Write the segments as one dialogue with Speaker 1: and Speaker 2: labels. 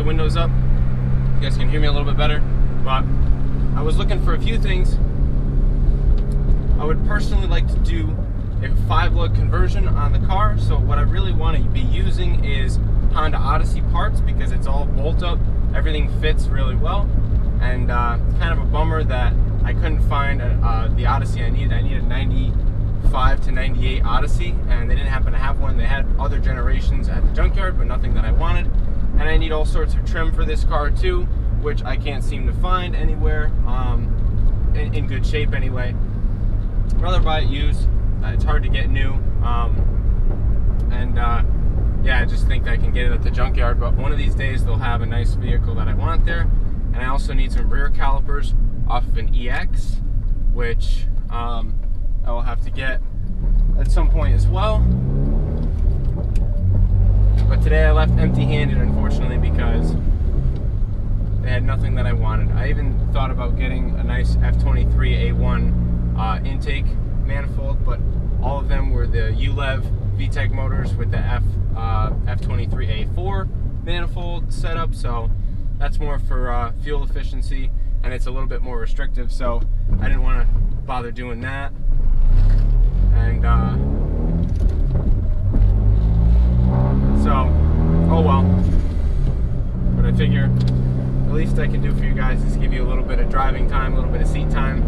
Speaker 1: the windows up. You guys can hear me a little bit better. But I was looking for a few things. I would personally like to do a 5-lug conversion on the car. So what I really want to be using is Honda Odyssey parts because it's all bolt up. Everything fits really well. And it's kind of a bummer that I couldn't find the Odyssey I needed. I needed a 95 to 98 Odyssey, and they didn't happen to have one. They had other generations at the Junkyard, but nothing that I wanted. And I need all sorts of trim for this car too, which I can't seem to find anywhere in good shape anyway. I'd rather buy it used. It's hard to get new. Yeah, I just think I can get it at the Junkyard, but one of these days they'll have a nice vehicle that I want there. And I also need some rear calipers off of an EX, which I will have to get at some point as well. But today I left empty-handed, unfortunately, because they had nothing that I wanted. I even thought about getting a nice F23A1 intake manifold, but all of them were the ULEV VTEC motors with the F23A4 manifold setup, so that's more for fuel efficiency, and it's a little bit more restrictive, so I didn't want to bother doing that. And so, oh well. But I figure the least I can do for you guys is give you a little bit of driving time, a little bit of seat time.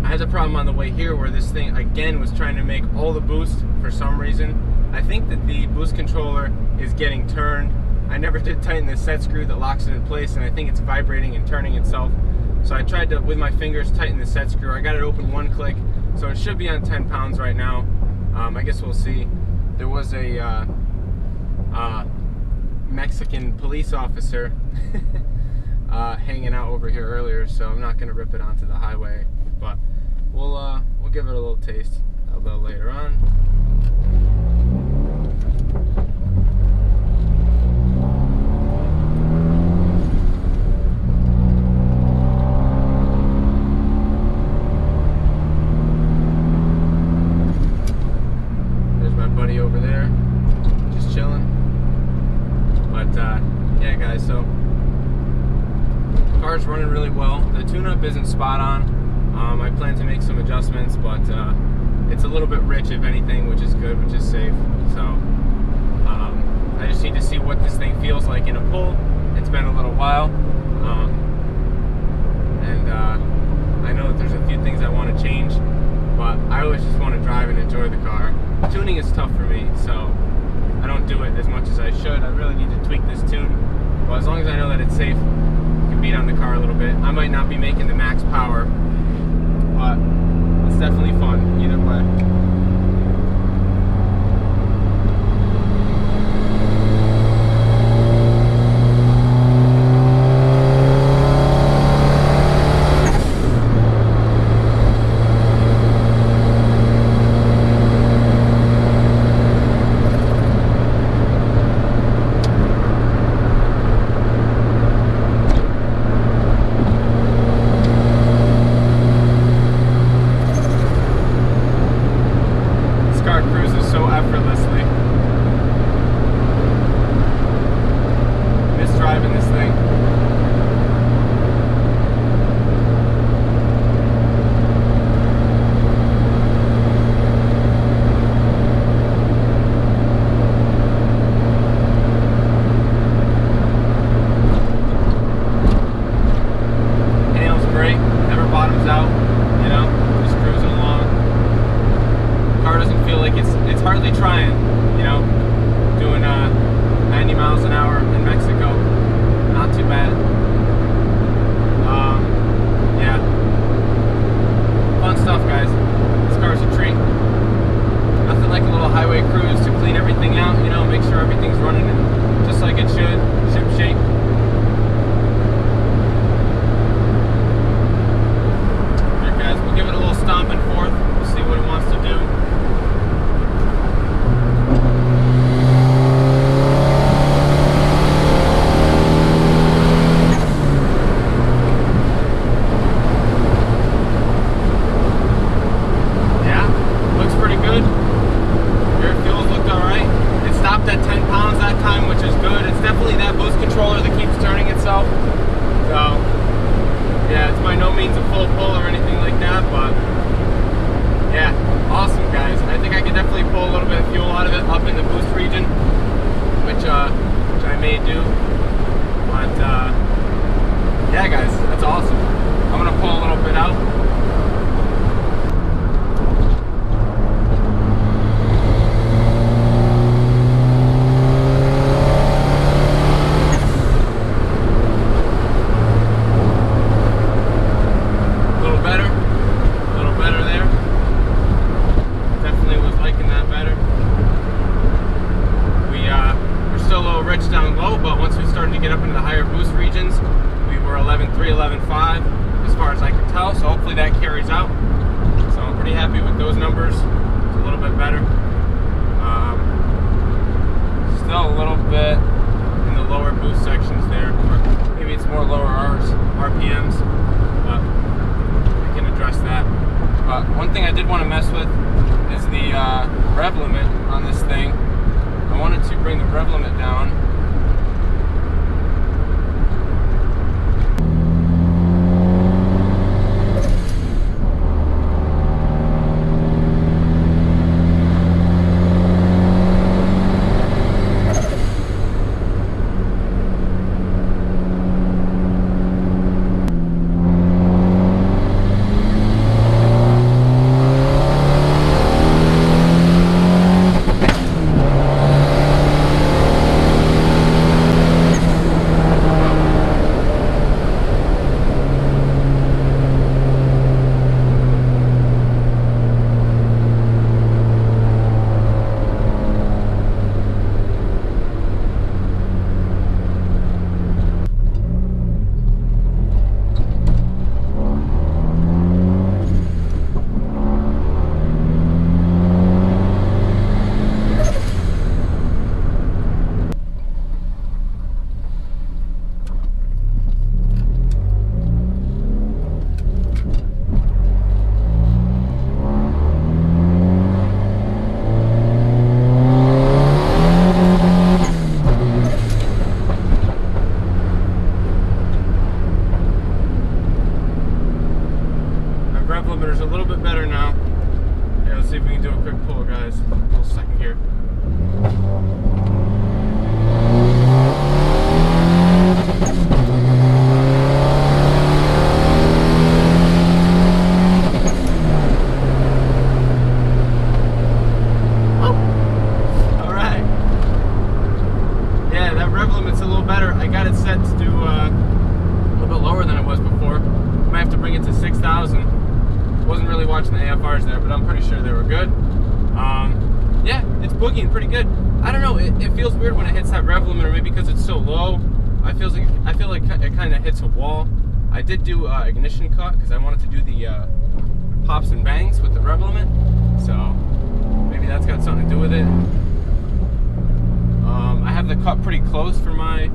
Speaker 1: I had a problem on the way here where this thing again was trying to make all the boost for some reason. I think that the boost controller is getting turned. I never did tighten the set screw that locks it in place, and I think it's vibrating and turning itself. So I tried to, with my fingers, tighten the set screw. I got it open one click, so it should be on 10 pounds right now. I guess we'll see. There was a Mexican police officer hanging out over here earlier, so I'm not going to rip it onto the highway, but we'll give it a little taste a little later on. There's my buddy over there, just chilling. But yeah, guys, so the car's running really well. The tune-up isn't spot on. I plan to make some adjustments, but it's a little bit rich, if anything, which is good, which is safe. So I just need to see what this thing feels like in a pull. It's been a little while, and I know that there's a few things I want to change, but I always just want to drive and enjoy the car. Tuning is tough for me, so I don't do it as much as I should. I really need to tweak this tune, but as long as I know that it's safe, I can beat on the car a little bit. I might not be making the max power, but it's definitely fun either way. may do. But yeah, guys, that's awesome. I'm gonna pull a little bit out. Down low, but once we started to get up into the higher boost regions, we were 11.3, 11.5 as far as I could tell, so hopefully that carries out. So I'm pretty happy with those numbers. It's a little bit better. Still a little bit in the lower boost sections there, or maybe it's more lower RPMs, but I can address that. But one thing I did want to mess with is the rev limit on this thing. I wanted to bring the rev limit down. Limiter's a little bit better now. Yeah, let's see if we can do a quick pull, guys. A little second gear. All right. Yeah, that rev limit's a little better. I got it set to do a little bit lower than it was before. Might have to bring it to 6,000. Wasn't really watching the AFRs there, but I'm pretty sure they were good. Yeah, it's boogieing pretty good. I don't know, it feels weird when it hits that rev limiter, maybe because it's so low. I feel like it kind of hits a wall. I did do ignition cut because I wanted to do the pops and bangs with the rev limit, so maybe that's got something to do with it. I have the cut pretty close for my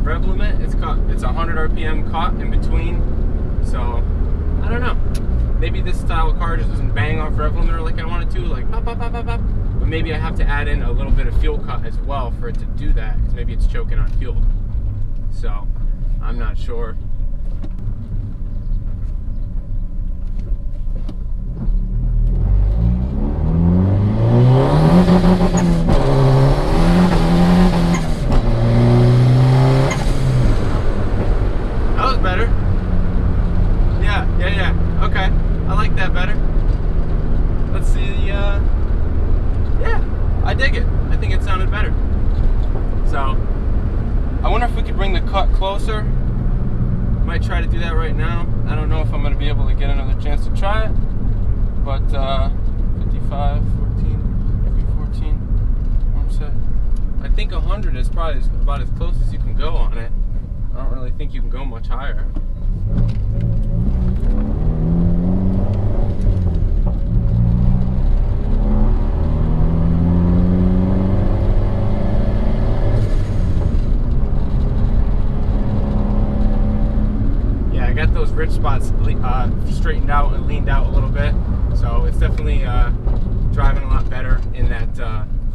Speaker 1: rev limit. It's 100 RPM cut in between, so I don't know. Maybe this style of car just doesn't bang off rev limiter like I want it to, like pop, pop, pop, pop, pop. But maybe I have to add in a little bit of fuel cut as well for it to do that, because maybe it's choking on fuel. So, I'm not sure. That was better. Yeah. Okay. I like that better. Let's see the, yeah, I dig it. I think it sounded better. So, I wonder if we could bring the cut closer. Might try to do that right now. I don't know if I'm going to be able to get another chance to try it. But, 55, 14, arm set. I think 100 is probably about as close as you can go on it. I don't really think you can go much higher. Those rich spots straightened out and leaned out a little bit, so it's definitely driving a lot better in that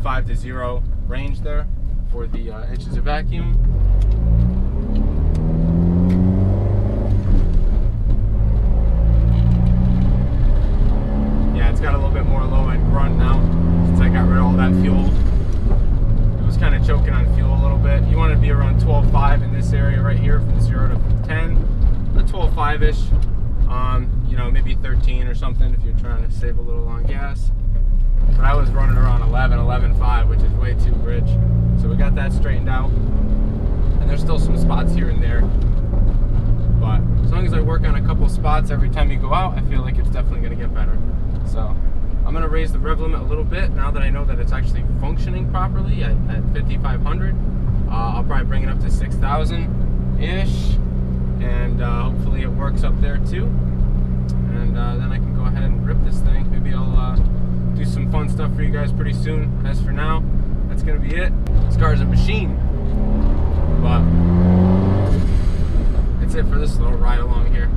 Speaker 1: 5 to 0 range there for the inches of vacuum. Yeah, it's got a little bit more low end grunt now since I got rid of all that fuel. It was kind of choking on fuel a little bit. You want to be around 12.5 in this area right here from 0 to 10. A 12.5-ish. You know, maybe 13 or something if you're trying to save a little on gas. But I was running around 11.5, which is way too rich. So we got that straightened out. And there's still some spots here and there. But as long as I work on a couple spots every time you go out, I feel like it's definitely going to get better. So I'm going to raise the rev limit a little bit now that I know that it's actually functioning properly at 5,500. I'll probably bring it up to 6,000-ish. And hopefully it works up there too. And then I can go ahead and rip this thing. Maybe I'll do some fun stuff for you guys pretty soon. As for now, that's going to be it. This car is a machine. But that's it for this little ride along here.